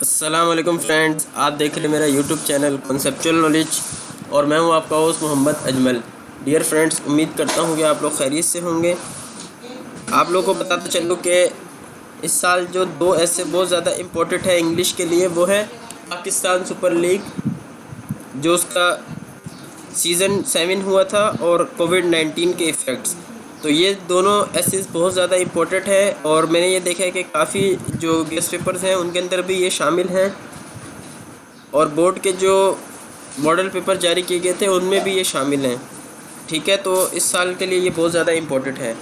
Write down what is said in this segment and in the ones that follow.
السلام علیکم فرینڈز، آپ دیکھ رہے ہیں میرا یوٹیوب چینل کنسیپچول نالج اور میں ہوں آپ کا ہوسٹ محمد اجمل۔ ڈیئر فرینڈز، امید کرتا ہوں کہ آپ لوگ خیریت سے ہوں گے۔ آپ لوگوں کو بتاتا چلوں کہ اس سال جو دو ایسے بہت زیادہ امپورٹنٹ ہے انگلش کے لیے، وہ ہے پاکستان سپر لیگ جو اس کا سیزن 7 ہوا تھا، اور کووڈ-19 کے ایفیکٹس۔ تو یہ دونوں ایسے بہت زیادہ امپورٹنٹ ہے، اور میں نے یہ دیکھا ہے کہ کافی جو گیسٹ پیپرز ہیں ان کے اندر بھی یہ شامل ہیں، اور بورڈ کے جو ماڈل پیپر جاری کیے گئے تھے ان میں بھی یہ شامل ہیں۔ ٹھیک ہے، تو اس سال کے لیے یہ بہت زیادہ امپورٹنٹ ہے،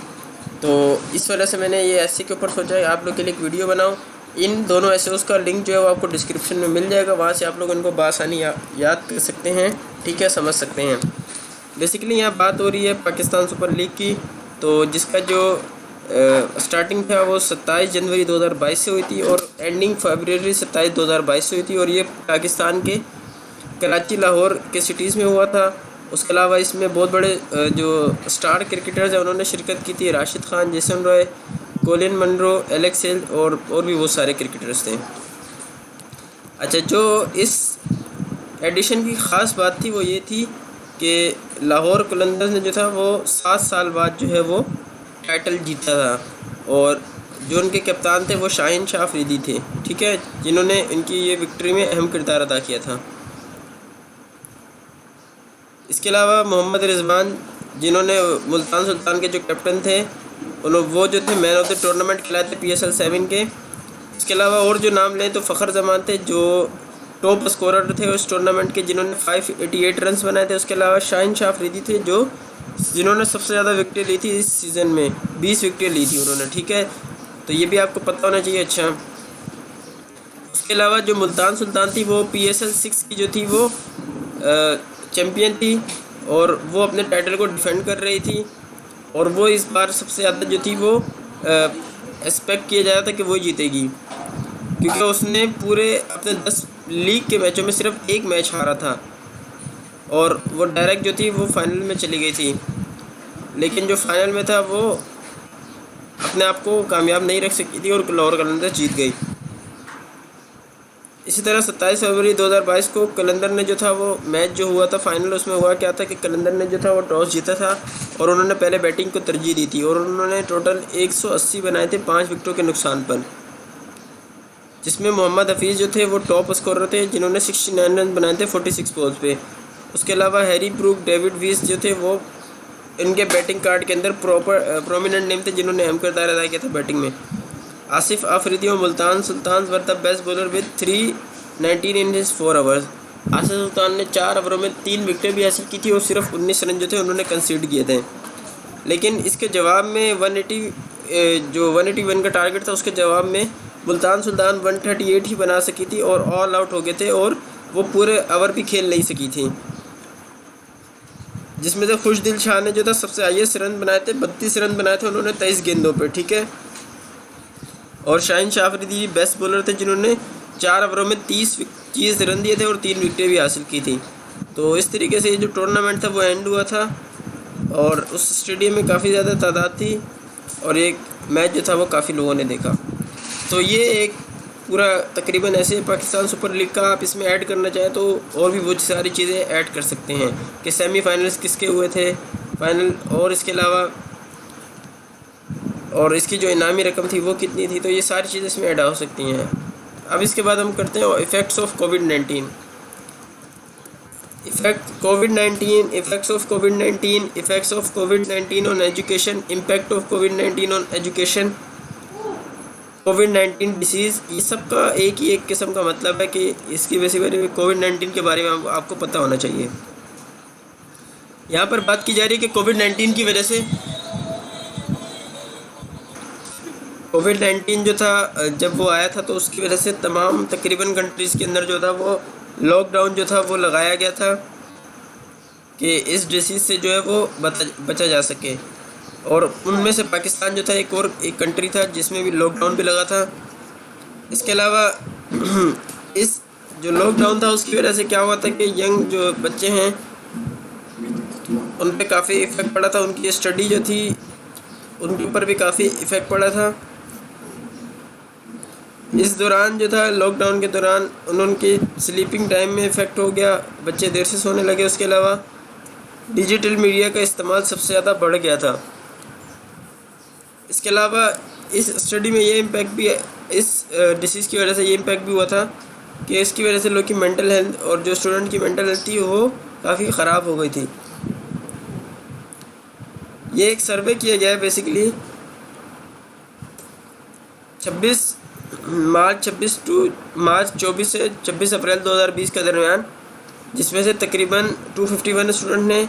تو اس وجہ سے میں نے یہ ایسے کے اوپر سوچا کہ آپ لوگ کے لیے ایک ویڈیو بناؤں۔ ان دونوں ایسے کا لنک جو ہے وہ آپ کو ڈسکرپشن میں مل جائے گا، وہاں سے آپ لوگ ان کو بآسانی یاد کر سکتے ہیں، ٹھیک ہے، سمجھ سکتے ہیں۔ بیسیکلی یہاں بات ہو رہی ہے پاکستان سپر لیگ کی، تو جس کا جو سٹارٹنگ تھا وہ 27 جنوری 2022 سے ہوئی تھی، اور اینڈنگ فیبریری 27 2022 سے ہوئی تھی، اور یہ پاکستان کے کراچی، لاہور کے سٹیز میں ہوا تھا۔ اس کے علاوہ اس میں بہت بڑے جو اسٹار کرکٹرز ہیں انہوں نے شرکت کی تھی، راشد خان، جیسن رائے، کولن منرو، ایلیکس ہیل اور بھی بہت سارے کرکٹرز تھے۔ اچھا، جو اس ایڈیشن کی خاص بات تھی وہ یہ تھی کہ لاہور قلندرز نے جو تھا وہ 7 سال بعد جو ہے وہ ٹائٹل جیتا تھا، اور جو ان کے کپتان تھے وہ شاہین شاہ افریدی تھے، ٹھیک ہے، جنہوں نے ان کی یہ وکٹری میں اہم کردار ادا کیا تھا۔ اس کے علاوہ محمد رضوان، جنہوں نے ملتان سلطان کے جو کیپٹن تھے، وہ جو تھے مین آف دا ٹورنامنٹ کھلائے تھے PSL 7 کے۔ اس کے علاوہ اور جو نام لیں تو فخر زمان تھے جو ٹاپ اسکورر تھے اس ٹورنامنٹ کے، جنہوں نے 588 رنز بنائے تھے۔ اس کے علاوہ شاہین شاہ افریدی تھے جنہوں نے سب سے زیادہ وکٹیں لی تھی اس سیزن میں، 20 وکٹیں لی تھی انہوں نے، ٹھیک ہے، تو یہ بھی آپ کو پتہ ہونا چاہیے۔ اچھا، اس کے علاوہ جو ملتان سلطان تھی وہ PSL 6 کی جو تھی وہ چیمپئن تھی، اور وہ اپنے ٹائٹل کو ڈیفینڈ کر رہی تھی، اور وہ اس بار سب سے زیادہ جو تھی وہ ایکسپیکٹ کیا جاتا تھا کہ وہ جیتے گی، کیونکہ اس نے پورے اپنے 10 لیگ کے میچوں میں صرف ایک میچ ہارا تھا، اور وہ ڈائریکٹ جو تھی وہ فائنل میں چلی گئی تھی، لیکن جو فائنل میں تھا وہ اپنے آپ کو کامیاب نہیں رکھ سکی تھی، اور لاہور قلندرز جیت گئی۔ اسی طرح 27 فروری 2022 کو قلندر نے جو تھا وہ میچ جو ہوا تھا فائنل، اس میں ہوا کیا تھا کہ قلندر نے جو تھا وہ ٹاس جیتا تھا، اور انہوں نے پہلے بیٹنگ کو ترجیح دی تھی، اور انہوں نے ٹوٹل 180 بنائے تھے 5 وکٹوں کے نقصان پر، جس میں محمد حفیظ جو تھے وہ ٹاپ اسکورر تھے، جنہوں نے 69 رن بنائے تھے 46 بالز پہ۔ اس کے علاوہ ہیری بروک، ڈیوڈ ویس جو تھے وہ ان کے بیٹنگ کارڈ کے اندر پرومیننٹ نیم تھے، جنہوں نے اہم کردار ادا کیا تھا بیٹنگ میں۔ آصف آفریدی اور Multan Sultan was the best bowler with 319 in his 4 overs. Asif Sultan نے 4 اووروں میں 3 وکٹیں بھی حاصل کی تھی، اور صرف 19 رن جو تھے انہوں نے کنسیڈ کیے تھے، لیکن اس کے جواب میں 181 کا ٹارگٹ تھا، اس کے جواب میں ملتان سلطان 138 ہی بنا سکی تھی، اور آل آؤٹ ہو گئے تھے، اور وہ پورے اوور بھی کھیل نہیں سکی تھی، جس میں سے خوش دل شاہ نے جو تھا سب سے ہائیسٹ رن بنائے تھے، 32 رن بنائے تھے انہوں نے 23 گیندوں پہ، ٹھیک ہے، اور شاہین شاہ افریدی بیسٹ بولر تھے جنہوں نے 4 اووروں میں 30 رن دیے تھے اور 3 وکٹیں بھی حاصل کی تھی۔ تو اس طریقے سے یہ جو ٹورنامنٹ تھا وہ اینڈ ہوا تھا، اور اس اسٹیڈیم میں کافی زیادہ تعداد تھی، اور ایک میچ جو تھا وہ کافی لوگوں نے دیکھا۔ تو یہ ایک پورا تقریباً ایسے پاکستان سپر لیگ کا آپ اس میں ایڈ کرنا چاہیں تو اور بھی بہت ساری چیزیں ایڈ کر سکتے ہیں کہ سیمی فائنلز کس کے ہوئے تھے، فائنل، اور اس کے علاوہ اور اس کی جو انعامی رقم تھی وہ کتنی تھی، تو یہ ساری چیزیں اس میں ایڈ ہو سکتی ہیں۔ اب اس کے بعد ہم کرتے ہیں ایفیکٹس آف کووڈ-19۔ Effects of COVID-19 on education, impact of COVID-19 on education, کووڈ-19 ڈیسیز، یہ سب کا ایک قسم کا مطلب ہے کہ اس کی بیسیکلی کووڈ-19 کے بارے میں آپ کو پتہ ہونا چاہیے۔ یہاں پر بات کی جا رہی ہے کہ کووڈ-19 کی وجہ سے کووڈ-19 جو تھا جب وہ آیا تھا تو اس کی وجہ سے تمام تقریباً کنٹریز کے اندر جو تھا وہ لاک ڈاؤن جو تھا وہ لگایا گیا تھا کہ اس ڈیسیز سے جو ہے وہ بچا جا سکے، اور ان میں سے پاکستان جو تھا ایک کنٹری تھا جس میں بھی لاک ڈاؤن بھی لگا تھا۔ اس کے علاوہ اس جو لاک ڈاؤن تھا اس کی وجہ سے کیا ہوا تھا کہ ینگ جو بچے ہیں ان پہ کافی افیکٹ پڑا تھا، ان کی اسٹڈی جو تھی ان کے اوپر بھی کافی افیکٹ پڑا تھا۔ اس دوران جو تھا لاک ڈاؤن کے دوران ان کی سلیپنگ ٹائم میں افیکٹ ہو گیا، بچے دیر سے سونے لگے۔ اس کے علاوہ ڈیجیٹل میڈیا کا استعمال سب سے زیادہ بڑھ گیا تھا۔ اس کے علاوہ اس اسٹڈی میں یہ امپیکٹ بھی، اس ڈیسیز کی وجہ سے یہ امپیکٹ بھی ہوا تھا کہ اس کی وجہ سے لوگ کی مینٹل ہیلتھ اور جو اسٹوڈنٹ کی مینٹل ہیلتھ تھی وہ کافی خراب ہو گئی تھی۔ یہ ایک سروے کیا گیا ہے بیسیکلی مارچ 24 سے 26 اپریل 2020 کے درمیان، جس میں سے تقریباً 251 اسٹوڈنٹ نے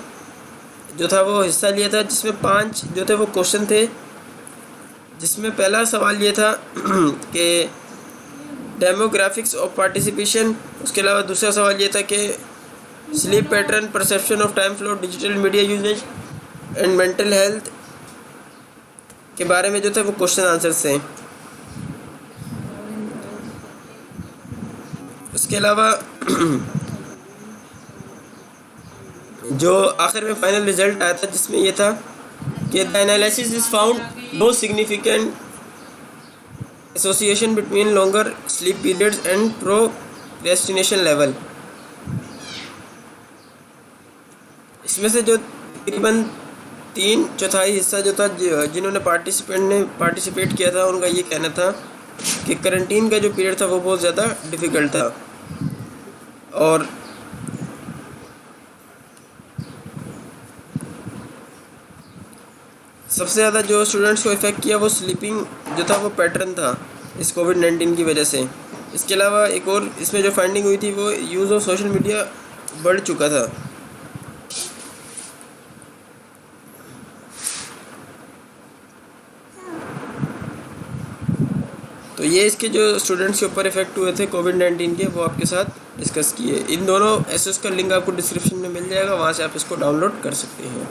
جو تھا وہ حصہ لیا تھا، جس میں 5 جو تھے وہ کوشچن تھے، جس میں پہلا سوال یہ تھا کہ ڈیموگرافکس آف پارٹیسپیشن۔ اس کے علاوہ دوسرا سوال یہ تھا کہ sleep pattern, perception of time flu, digital media usage and mental health کے بارے میں جو تھے وہ کوشچن آنسرز تھے۔ اس کے علاوہ جو آخر میں فائنل رزلٹ آیا تھا، جس میں یہ تھا کہ the analysis is found no significant association between longer sleep periods and procrastination level۔ اس میں سے جو تقریباً 3/4 حصہ جو تھا جنہوں نے پارٹیسپیٹ کیا تھا، ان کا یہ کہنا تھا کہ کرنٹین کا جو پیریڈ تھا وہ بہت زیادہ ڈیفیکلٹ تھا، اور سب سے زیادہ جو اسٹوڈنٹس کو افیکٹ کیا وہ سلیپنگ جو تھا وہ پیٹرن تھا اس کووڈ-19 کی وجہ سے۔ اس کے علاوہ ایک اور اس میں جو فائنڈنگ ہوئی تھی وہ یوز آف سوشل میڈیا بڑھ چکا تھا۔ تو یہ اس کے جو اسٹوڈنٹس کے اوپر افیکٹ ہوئے تھے کووڈ-19 کے، وہ آپ کے ساتھ ڈسکس کیے۔ ان دونوں ایسوس کا لنک آپ کو ڈسکرپشن میں مل جائے گا، وہاں سے آپ اس کو ڈاؤن لوڈ کر سکتے ہیں۔